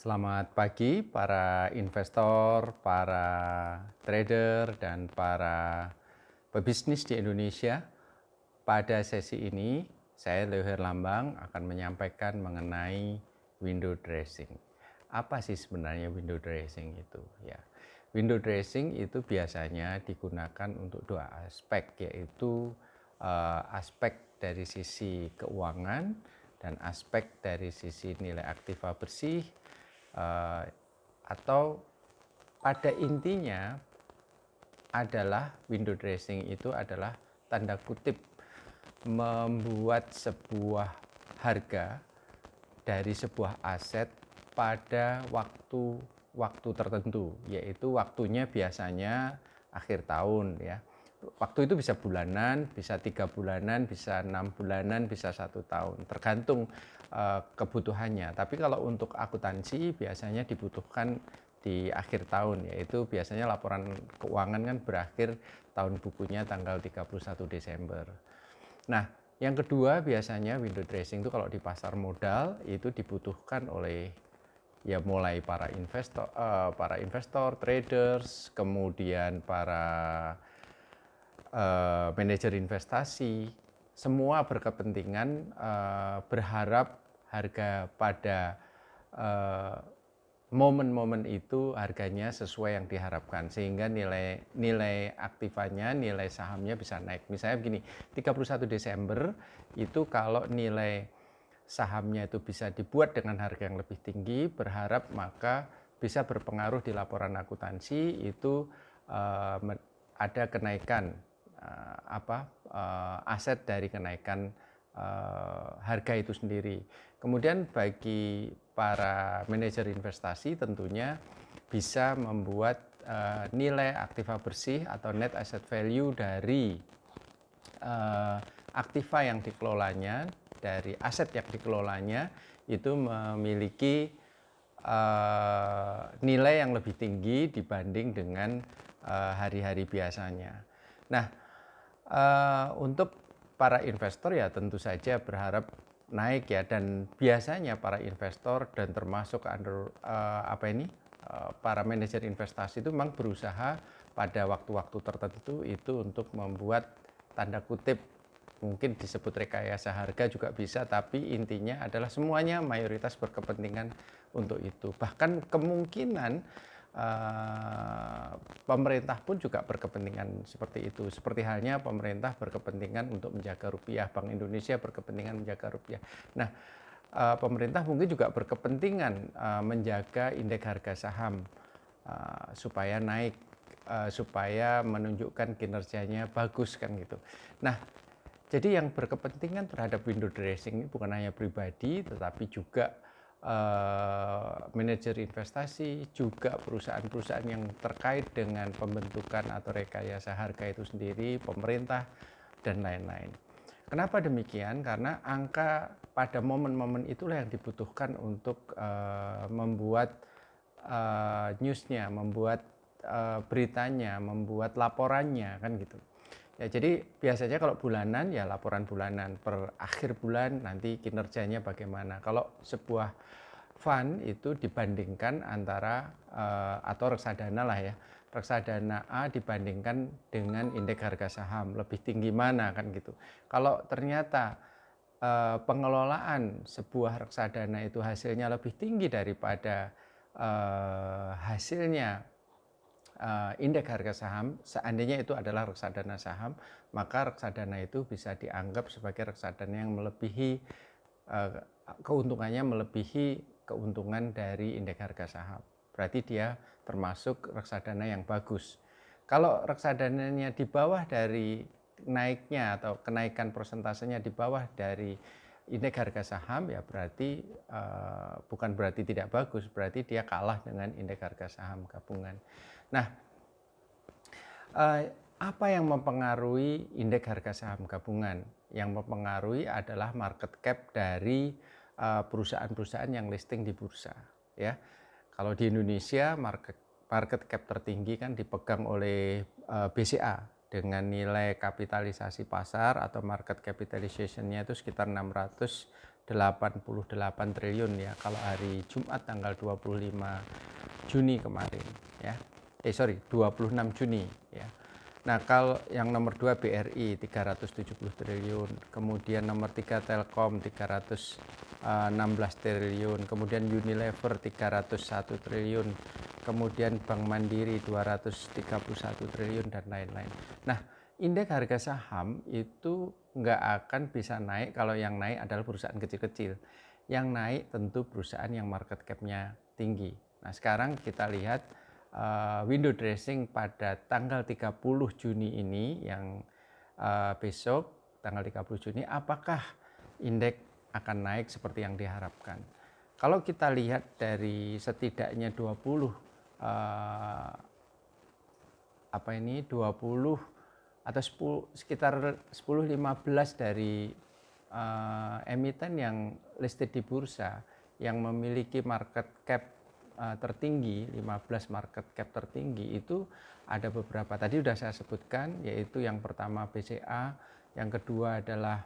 Selamat pagi para investor, para trader, dan para pebisnis di Indonesia. Pada sesi ini, saya Leo Herlambang akan menyampaikan mengenai window dressing. Apa sih sebenarnya window dressing itu? Ya, window dressing itu biasanya digunakan untuk dua aspek, yaitu aspek dari sisi keuangan dan aspek dari sisi nilai aktiva bersih, atau pada intinya adalah window dressing itu adalah tanda kutip membuat sebuah harga dari sebuah aset pada waktu tertentu, yaitu waktunya biasanya akhir tahun ya. Waktu itu bisa bulanan, bisa 3 bulanan, bisa 6 bulanan, bisa 1 tahun, tergantung kebutuhannya. Tapi kalau untuk akuntansi biasanya dibutuhkan di akhir tahun, yaitu biasanya laporan keuangan kan berakhir tahun bukunya tanggal 31 Desember. Nah, yang kedua biasanya window dressing itu kalau di pasar modal itu dibutuhkan oleh ya mulai para investor, traders, kemudian para manajer investasi, semua berkepentingan berharap harga pada momen-momen itu harganya sesuai yang diharapkan, sehingga nilai aktivanya, nilai sahamnya bisa naik. Misalnya begini, 31 Desember itu kalau nilai sahamnya itu bisa dibuat dengan harga yang lebih tinggi, berharap maka bisa berpengaruh di laporan akuntansi itu ada kenaikan aset dari kenaikan harga itu sendiri. Kemudian bagi para manajer investasi tentunya bisa membuat nilai aktiva bersih atau net asset value dari aktiva yang dikelolanya, dari aset yang dikelolanya itu memiliki nilai yang lebih tinggi dibanding dengan hari-hari biasanya. Nah, untuk para investor ya tentu saja berharap naik ya, dan biasanya para investor dan termasuk para manajer investasi itu memang berusaha pada waktu-waktu tertentu itu untuk membuat tanda kutip, mungkin disebut rekayasa harga juga bisa, tapi intinya adalah semuanya mayoritas berkepentingan untuk itu. Bahkan kemungkinan pemerintah pun juga berkepentingan seperti itu. Seperti halnya pemerintah berkepentingan untuk menjaga rupiah, Bank Indonesia berkepentingan menjaga rupiah. Nah, pemerintah mungkin juga berkepentingan menjaga indeks harga saham supaya naik, supaya menunjukkan kinerjanya bagus kan gitu. Nah, jadi yang berkepentingan terhadap window dressing ini bukan hanya pribadi, tetapi juga manajer investasi, juga perusahaan-perusahaan yang terkait dengan pembentukan atau rekayasa harga itu sendiri, pemerintah, dan lain-lain. Kenapa demikian? Karena angka pada momen-momen itulah yang dibutuhkan untuk membuat newsnya, membuat beritanya, membuat laporannya kan gitu. Ya, jadi biasanya kalau bulanan ya laporan bulanan, per akhir bulan nanti kinerjanya bagaimana. Kalau sebuah fund itu dibandingkan antara atau reksadana lah ya, reksadana A dibandingkan dengan indeks harga saham, lebih tinggi mana kan gitu. Kalau ternyata pengelolaan sebuah reksadana itu hasilnya lebih tinggi daripada hasilnya indeks harga saham, seandainya itu adalah reksadana saham, maka reksadana itu bisa dianggap sebagai reksadana yang melebihi keuntungannya melebihi keuntungan dari indeks harga saham. Berarti dia termasuk reksadana yang bagus. Kalau reksadananya di bawah dari naiknya atau kenaikan persentasenya di bawah dari indeks harga saham, ya berarti bukan berarti tidak bagus, berarti dia kalah dengan indeks harga saham gabungan. Nah, apa yang mempengaruhi indeks harga saham gabungan? Yang mempengaruhi adalah market cap dari perusahaan-perusahaan yang listing di bursa. Ya, kalau di Indonesia market cap tertinggi kan dipegang oleh BCA dengan nilai kapitalisasi pasar atau market capitalization-nya itu sekitar 600 88 triliun ya kalau hari Jumat tanggal 25 Juni kemarin ya. 26 Juni ya. Nah, kalau yang nomor 2 BRI 370 triliun, kemudian nomor 3 Telkom 316 triliun, kemudian Unilever 301 triliun, kemudian Bank Mandiri 231 triliun dan lain-lain. Nah, indeks harga saham itu nggak akan bisa naik kalau yang naik adalah perusahaan kecil-kecil. Yang naik tentu perusahaan yang market cap-nya tinggi. Nah, sekarang kita lihat window dressing pada tanggal 30 Juni ini yang besok tanggal 30 Juni apakah indeks akan naik seperti yang diharapkan. Kalau kita lihat dari setidaknya 20 atau 10, sekitar 10-15 dari emiten yang listed di bursa yang memiliki market cap tertinggi, 15 market cap tertinggi itu ada beberapa. Tadi sudah saya sebutkan, yaitu yang pertama BCA, yang kedua adalah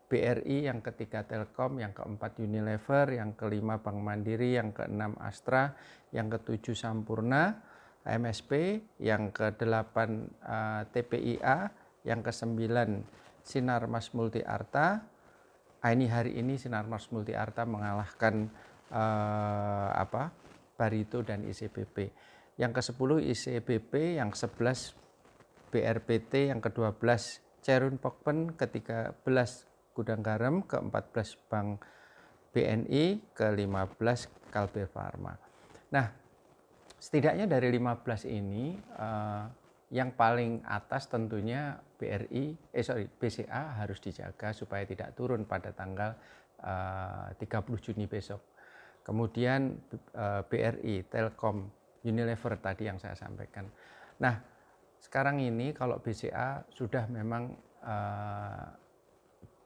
BRI, yang ketiga Telkom, yang keempat Unilever, yang kelima Bank Mandiri, yang keenam Astra, yang ketujuh Sampurna MSP, yang kedelapan TPIA, yang kesembilan Sinarmas Multi Arta. Ini hari ini Sinarmas Multi Arta mengalahkan Barito dan ICBP. Yang ke-10 ICBP, yang ke-11 BRPT, yang ke-12 Cerun Pokpen, ke-13 Gudang Garam, ke-14 Bank BNI, ke-15 Kalbe Farma. Nah, setidaknya dari 15 ini yang paling atas tentunya BCA harus dijaga supaya tidak turun pada tanggal 30 Juni besok. Kemudian BRI, Telkom, Unilever tadi yang saya sampaikan. Nah, sekarang ini kalau BCA sudah memang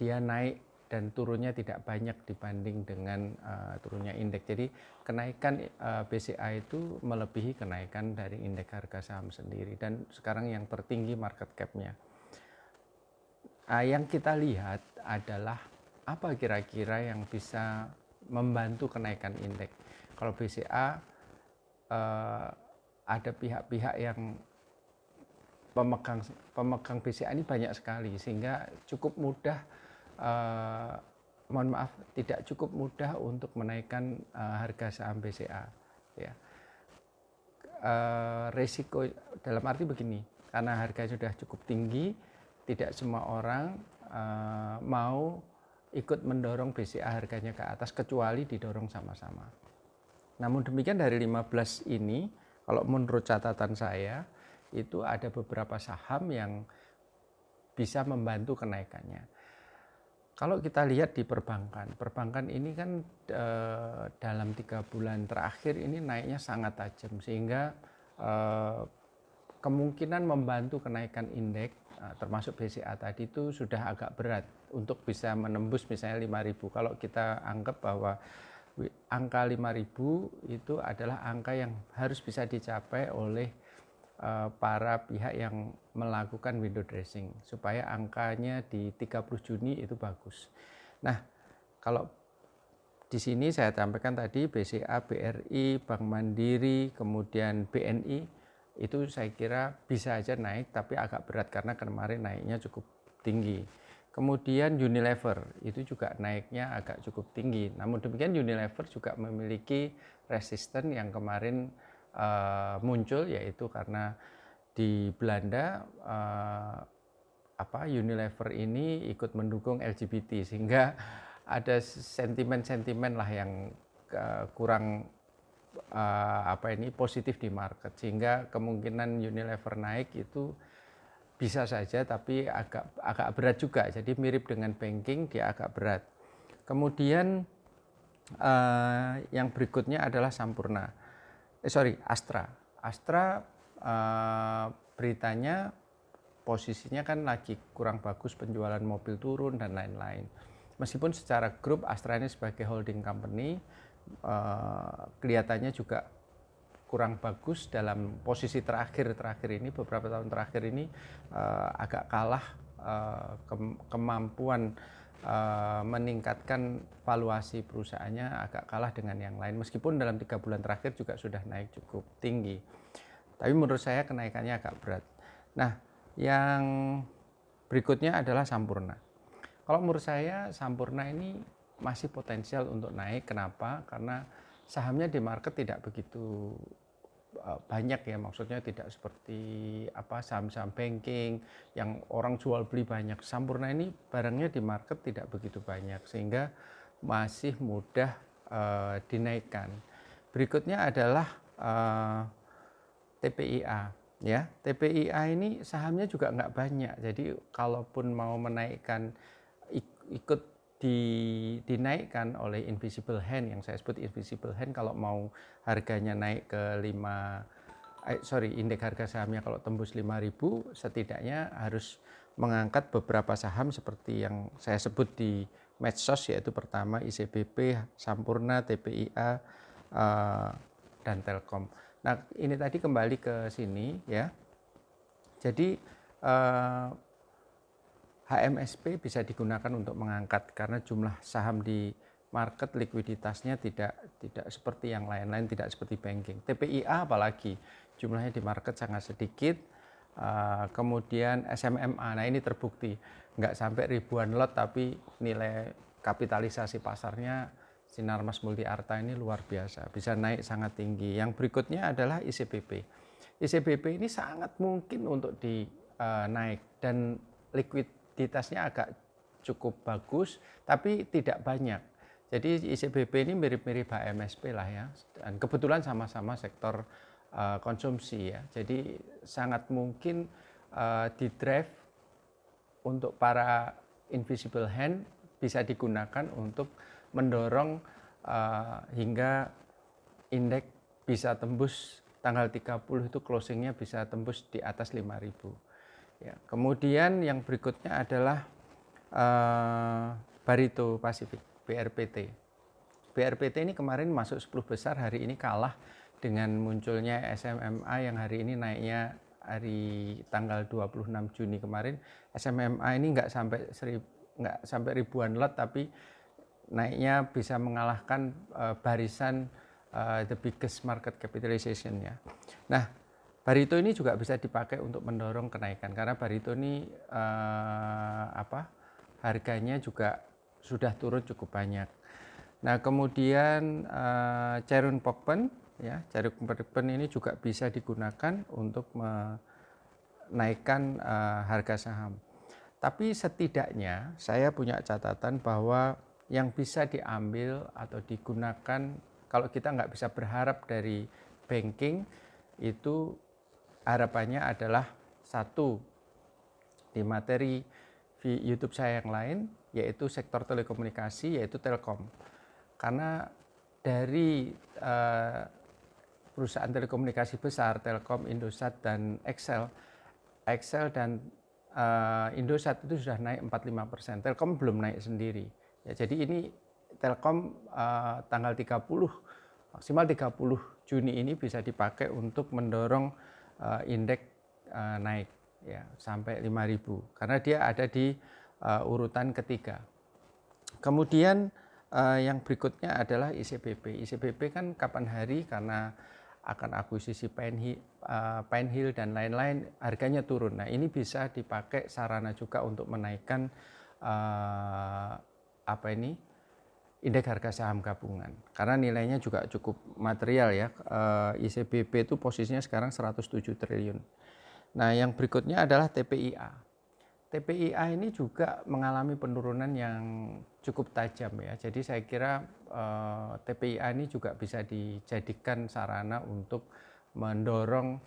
dia naik dan turunnya tidak banyak dibanding dengan turunnya indeks. Jadi kenaikan BCA itu melebihi kenaikan dari indeks harga saham sendiri dan sekarang yang tertinggi market cap-nya. Yang kita lihat adalah apa kira-kira yang bisa membantu kenaikan indeks. Kalau BCA ada pihak-pihak yang pemegang BCA ini banyak sekali sehingga cukup mudah tidak cukup mudah untuk menaikkan harga saham BCA ya. Resiko dalam arti begini, karena harga sudah cukup tinggi, tidak semua orang mau ikut mendorong BCA harganya ke atas kecuali didorong sama-sama. Namun demikian dari 15 ini, kalau menurut catatan saya, itu ada beberapa saham yang bisa membantu kenaikannya. Kalau kita lihat di perbankan ini kan dalam 3 bulan terakhir ini naiknya sangat tajam sehingga kemungkinan membantu kenaikan indeks termasuk BCA tadi itu sudah agak berat untuk bisa menembus misalnya 5.000. Kalau kita anggap bahwa angka 5.000 itu adalah angka yang harus bisa dicapai oleh para pihak yang melakukan window dressing supaya angkanya di 30 Juni itu bagus. Nah, kalau di sini saya sampaikan tadi BCA, BRI, Bank Mandiri, kemudian BNI itu saya kira bisa aja naik tapi agak berat karena kemarin naiknya cukup tinggi. Kemudian Unilever itu juga naiknya agak cukup tinggi. Namun demikian Unilever juga memiliki resisten yang kemarin muncul, yaitu karena di Belanda Unilever ini ikut mendukung LGBT sehingga ada sentimen-sentimen lah yang kurang positif di market sehingga kemungkinan Unilever naik itu bisa saja tapi agak berat juga. Jadi mirip dengan banking, dia agak berat. Kemudian yang berikutnya adalah Astra. Astra beritanya posisinya kan lagi kurang bagus, penjualan mobil turun dan lain-lain. Meskipun secara grup Astra ini sebagai holding company kelihatannya juga kurang bagus dalam posisi terakhir ini, beberapa tahun terakhir ini agak kalah kemampuan meningkatkan valuasi perusahaannya agak kalah dengan yang lain, meskipun dalam 3 bulan terakhir juga sudah naik cukup tinggi. Tapi menurut saya kenaikannya agak berat. Nah, yang berikutnya adalah Sampurna. Kalau menurut saya Sampurna ini masih potensial untuk naik. Kenapa? Karena sahamnya di market tidak begitu banyak ya, maksudnya tidak seperti saham-saham banking yang orang jual beli banyak. Sampurna ini barangnya di market tidak begitu banyak sehingga masih mudah dinaikkan. Berikutnya adalah TPIA ya. TPIA ini sahamnya juga nggak banyak, jadi kalaupun mau menaikkan ikut dinaikkan oleh invisible hand, yang saya sebut invisible hand, kalau mau harganya naik ke indeks harga sahamnya kalau tembus 5.000, setidaknya harus mengangkat beberapa saham seperti yang saya sebut di medsos, yaitu pertama ICBP, Sampurna, TPIA, dan Telkom. Nah, ini tadi kembali ke sini ya. Jadi HMSP bisa digunakan untuk mengangkat karena jumlah saham di market likuiditasnya tidak seperti yang lain-lain, tidak seperti banking. TPIA apalagi jumlahnya di market sangat sedikit. Kemudian SMMA, nah ini terbukti nggak sampai ribuan lot, tapi nilai kapitalisasi pasarnya Sinarmas Multi Arta ini luar biasa, bisa naik sangat tinggi. Yang berikutnya adalah ICBP. ICBP ini sangat mungkin untuk naik dan likuiditasnya agak cukup bagus, tapi tidak banyak. Jadi ICBP ini mirip-mirip HMSP lah ya, dan kebetulan sama-sama sektor konsumsi ya. Jadi sangat mungkin di-drive untuk para invisible hand, bisa digunakan untuk mendorong hingga indeks bisa tembus tanggal 30 itu closingnya bisa tembus di atas 5.000. Ya, kemudian yang berikutnya adalah Barito Pacific, BRPT. BRPT ini kemarin masuk 10 besar, hari ini kalah dengan munculnya SMMA yang hari ini naiknya hari tanggal 26 Juni kemarin. SMMA ini nggak sampai ribuan lot, tapi naiknya bisa mengalahkan barisan the biggest market capitalization ya. Nah, Barito ini juga bisa dipakai untuk mendorong kenaikan karena Barito ini harganya juga sudah turun cukup banyak. Nah, kemudian Cerun Pokpen ya, Cerun Pokpen ini juga bisa digunakan untuk menaikkan harga saham. Tapi setidaknya saya punya catatan bahwa yang bisa diambil atau digunakan kalau kita nggak bisa berharap dari banking, itu harapannya adalah satu, di materi YouTube saya yang lain, yaitu sektor telekomunikasi, yaitu Telkom. Karena dari perusahaan telekomunikasi besar, Telkom, Indosat, dan Excel dan Indosat itu sudah naik 45%, Telkom belum naik sendiri. Ya, jadi ini Telkom tanggal 30, maksimal 30 Juni ini bisa dipakai untuk mendorong indeks naik ya sampai 5.000 karena dia ada di urutan ketiga. Kemudian yang berikutnya adalah ICBP. ICBP kan kapan hari karena akan akuisisi Pinehill dan lain-lain, harganya turun. Nah, ini bisa dipakai sarana juga untuk menaikkan indeks harga saham gabungan. Karena nilainya juga cukup material ya. ICBP itu posisinya sekarang 107 triliun. Nah, yang berikutnya adalah TPIA. TPIA ini juga mengalami penurunan yang cukup tajam ya. Jadi saya kira TPIA ini juga bisa dijadikan sarana untuk mendorong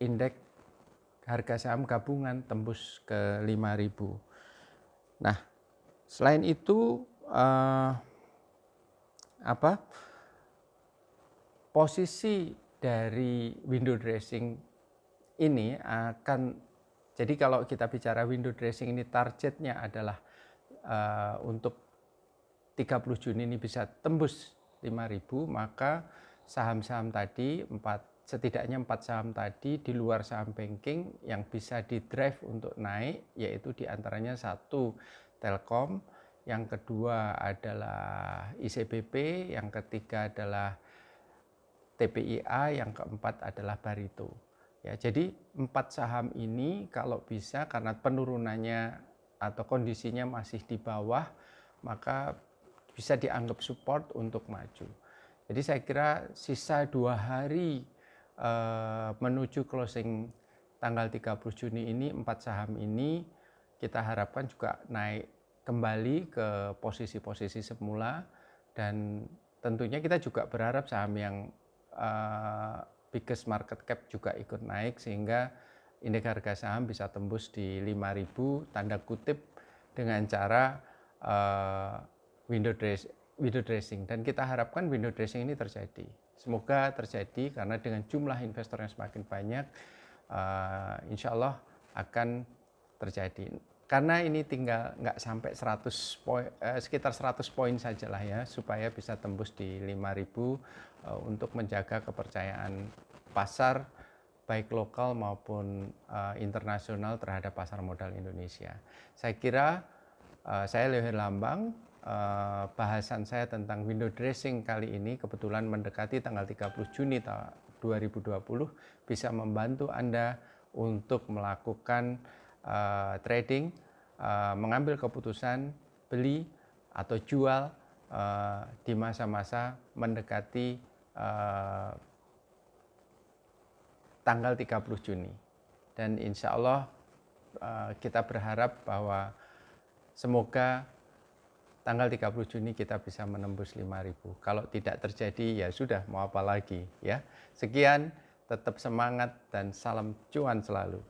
indeks harga saham gabungan tembus ke 5.000. Nah, selain itu posisi dari window dressing ini akan, jadi kalau kita bicara window dressing ini targetnya adalah untuk 30 Juni ini bisa tembus 5.000, maka saham-saham tadi setidaknya 4 saham tadi di luar saham banking yang bisa di drive untuk naik, yaitu diantaranya 1 Telkom, yang kedua adalah ICBP, yang ketiga adalah TPIA, yang keempat adalah Barito. Ya, jadi 4 saham ini kalau bisa karena penurunannya atau kondisinya masih di bawah, maka bisa dianggap support untuk maju. Jadi saya kira sisa 2 hari menuju closing tanggal 30 Juni ini, 4 saham ini kita harapkan juga naik kembali ke posisi-posisi semula, dan tentunya kita juga berharap saham yang biggest market cap juga ikut naik sehingga indeks harga saham bisa tembus di 5.000 tanda kutip dengan cara window dressing, dan kita harapkan window dressing ini terjadi. Semoga terjadi karena dengan jumlah investor yang semakin banyak, insya Allah akan terjadi. Karena ini tinggal nggak sampai 100 poin, sekitar 100 poin saja lah ya, supaya bisa tembus di 5.000 untuk menjaga kepercayaan pasar baik lokal maupun internasional terhadap pasar modal Indonesia. Saya kira saya Leo Herlambang, bahasan saya tentang window dressing kali ini kebetulan mendekati tanggal 30 Juni 2020 bisa membantu Anda untuk melakukan trading, mengambil keputusan beli atau jual di masa-masa mendekati tanggal 30 Juni. Dan insya Allah kita berharap bahwa semoga tanggal 30 Juni kita bisa menembus 5.000. Kalau tidak terjadi ya sudah, mau apa lagi ya. Sekian, tetap semangat dan salam cuan selalu.